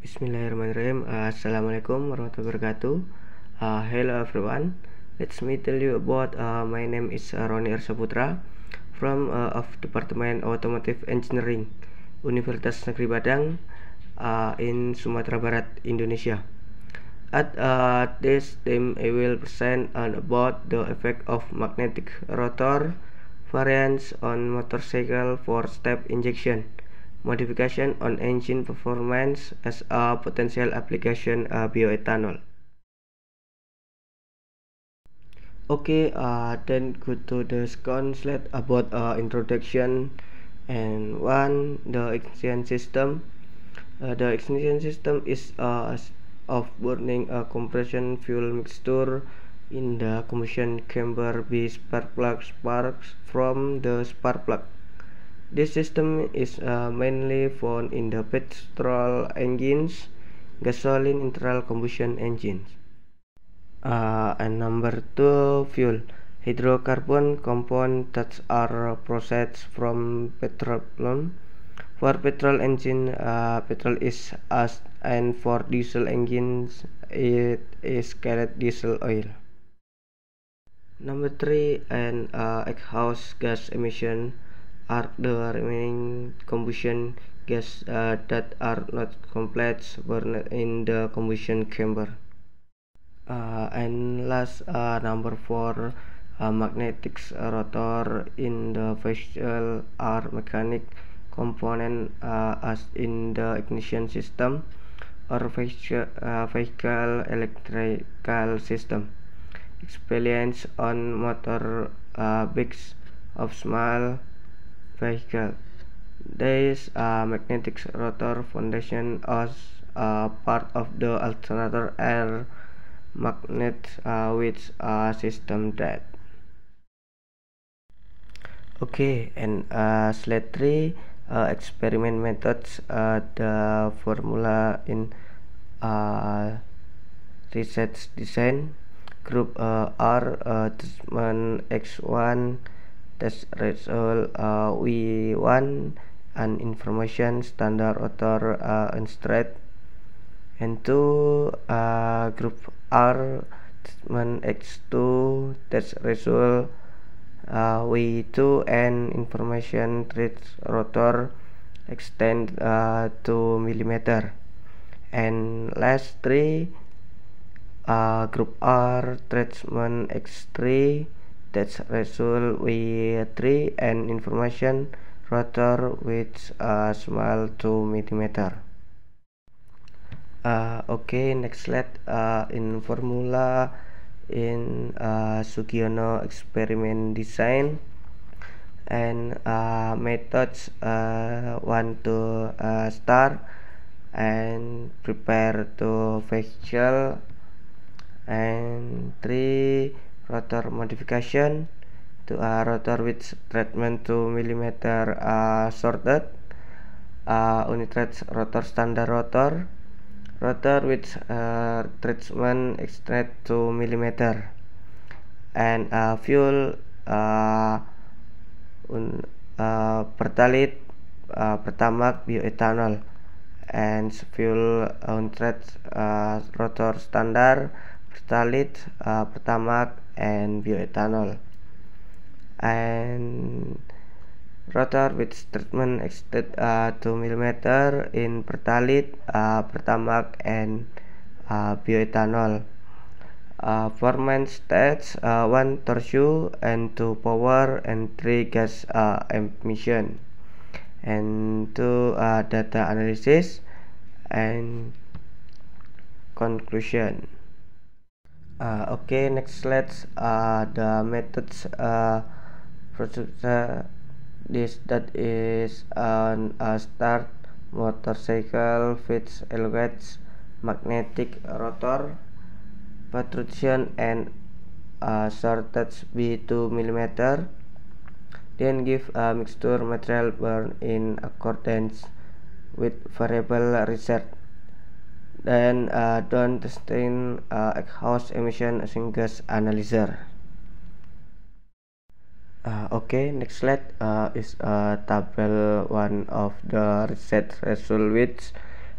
Bismillahirrahmanirrahim. Assalamualaikum warahmatullahi wabarakatuh. Hello everyone. Let me tell you about my name is Roni Ersaputra from of Department Automotive Engineering, Universitas Negeri Padang in Sumatera Barat, Indonesia. At this time, I will present about the effect of magnetic rotor variance on motorcycle for step injection modification on engine performance as a potential application bioethanol. Okay, then go to the second slide about introduction and the ignition system. The ignition system is of burning a compression fuel mixture in the combustion chamber by sparks from the spark plug. This system is mainly found in the petrol engines, gasoline internal combustion engines. And number 2, fuel. Hydrocarbon compounds that are processed from petroleum. For petrol engine, petrol is asked, and for diesel engines, it is called diesel oil. Number 3, and exhaust gas emission are the remaining combustion gas that are not completely burned in the combustion chamber. And last, number 4, magnetic rotor in the vehicle are mechanic component as in the ignition system or vehicle electrical system. Experience on motor bikes of small vehicle. There is a magnetic rotor foundation as part of the alternator air magnet with a system that. Okay, and slide 3, experiment methods. The formula in research design. Group R, treatment X1, test result V1, and information standard rotor instruct. And 2, group R, treatment X2, test result V2, and information treat rotor extend 2 mm. And last 3, group R, treatment X3, test result V3, and information rotor with small 2 mm. Okay, next slide. In formula in Sugiono experiment design and methods 1 to start and prepare to vehicle, and 3, rotor modification to a rotor with treatment 2 mm shorted, unit rotor standard rotor with treatment extract 2 mm, and fuel pertalite, Pertamax, bioethanol, and fuel unit rotor standard, pertalite, Pertamax, and bioethanol, and rotor with treatment extended 2 mm in pertalite, Pertamax, and bioethanol. Performance stage 1 torque and 2 power and 3 gas emission, and 2 data analysis and conclusion. Okay, next slide. The methods procedure. That is on a start motorcycle fits elevates magnetic rotor protrusion and shortage B2 mm. Then give a mixture material burn in accordance with variable result. Then done testing exhaust emission using gas analyzer. Okay, next slide is table 1 of the research result, which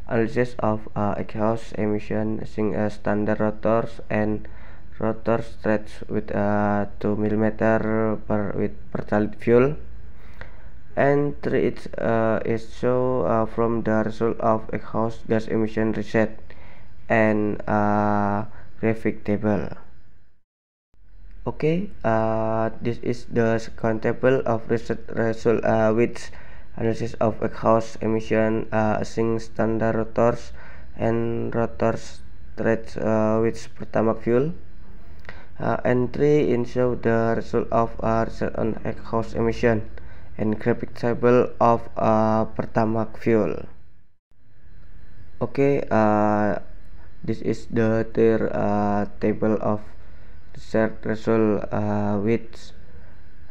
analysis of exhaust emission using standard rotors and rotor stretch with 2 mm per solid fuel. And 3 is show from the result of exhaust gas emission reset and graphic table. Okay, this is the second table of result with analysis of exhaust emission using standard rotors and rotor stretch with pertamax fuel. And 3 show the result of result on exhaust emission and graphic table of pertamax fuel. Okay, this is the third table of result with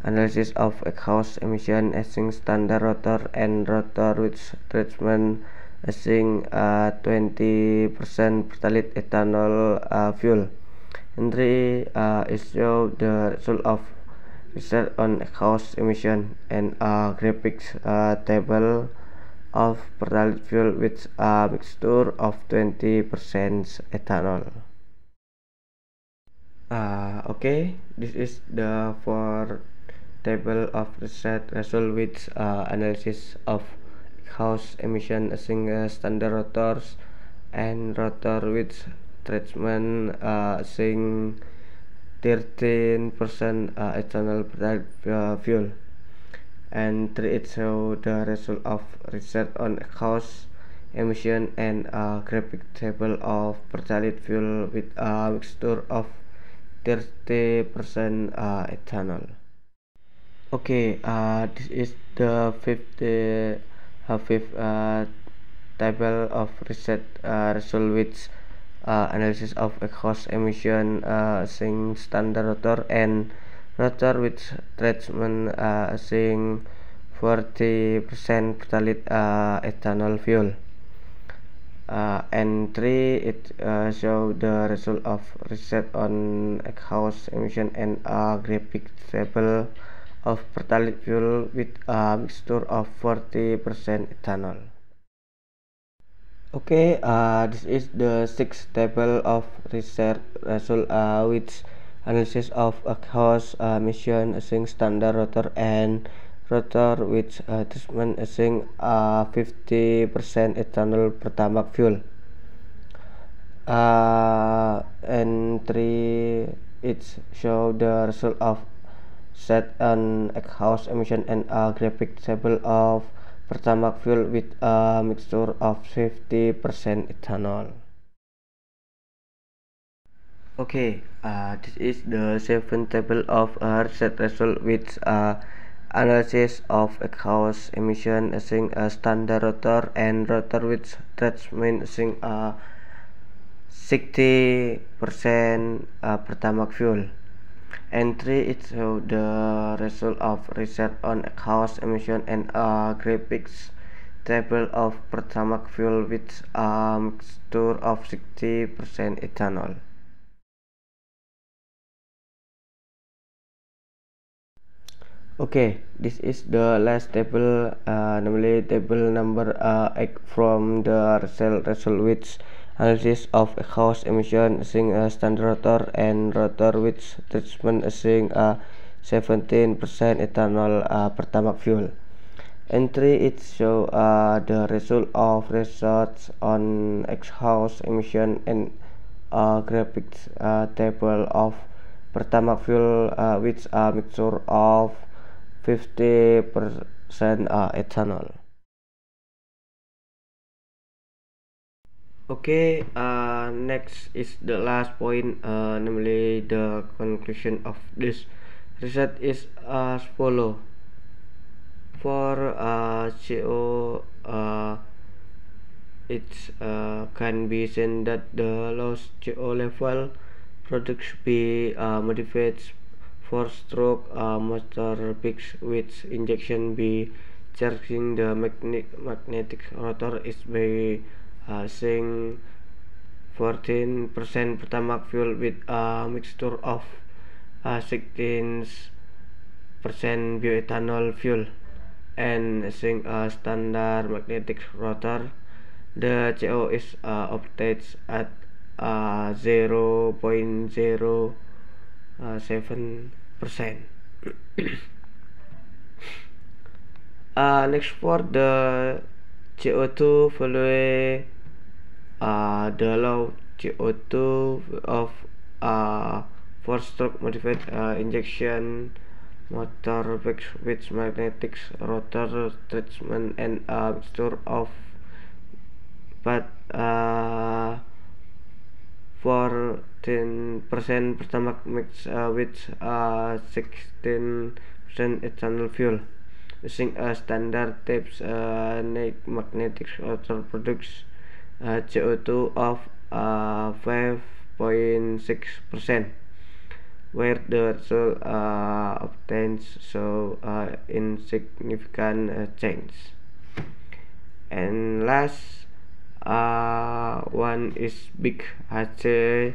analysis of exhaust emission using standard rotor and rotor with treatment using 20% pertalite ethanol fuel. And 3 is show the result of research on exhaust emission and graphics table of pertalite fuel with a mixture of 20% ethanol. Okay, this is the fourth table of result with analysis of exhaust emission using standard rotors and rotor with treatment using 13% ethanol pertalite fuel. And 3 it show the result of research on exhaust emission and graphic table of pertalite fuel with a mixture of 30% ethanol. Okay, this is the fifth table of research result with analysis of exhaust emission using standard rotor and rotor with treatment using 40% pertalite ethanol fuel. And 3 it show the result of research on exhaust emission and graphic table of pertalite fuel with a mixture of 40% ethanol. Okay, this is the sixth table of research result with analysis of exhaust emission using standard rotor and rotor with treatment using 50% ethanol pertamax fuel. And 3 it show the result of set on exhaust emission and graphic table of pertamax fuel with a mixture of 50% ethanol. Okay, this is the seventh table of research result with analysis of exhaust emission using a standard rotor and rotor with treatment using 60% pertamax fuel. And 3 it show the result of research on exhaust emission and graphics table of pertamax fuel with a mixture of 60% ethanol. Okay, this is the last table, namely table number 8 from the result with analysis of exhaust emission using a standard rotor and rotor with treatment using 17% ethanol pertamax fuel. And 3 it show the result of research on exhaust emission and graphics table of pertamax fuel with a mixture of 50% ethanol. Okay, next is the last point, namely the conclusion of this research is as follow. For CO, it can be seen that the lowest CO level products be modified for stroke motor peaks with injection be charging the magnetic rotor is by using 14% pertamax fuel with a mixture of 16% bioethanol fuel and using a standard magnetic rotor. the CO is obtained at 0.07%. Next, for the CO2 value, the low CO2 of four-stroke modified injection motor with magnetic rotor attachment and a mixture of but 14% pertamax mix with 16% ethanol fuel. Using a standard types magnetic rotor products CO2 of 5.6%, where the result obtains so insignificant change. And last one is big HC.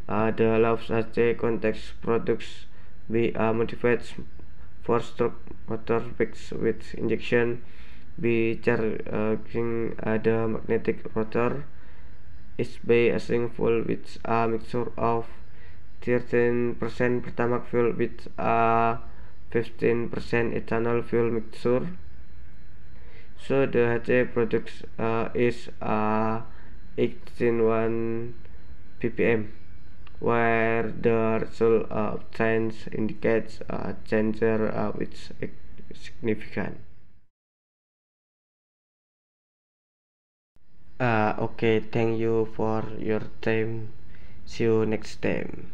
The large HC context products be modified four-stroke motor with injection be charging the magnetic rotor is by a full with a mixture of 13% pertamax fuel with a 15% ethanol fuel mixture. So the HC product is 18.1 ppm, where the result obtained indicates a change which is significant. Okay, thank you for your time. See you next time.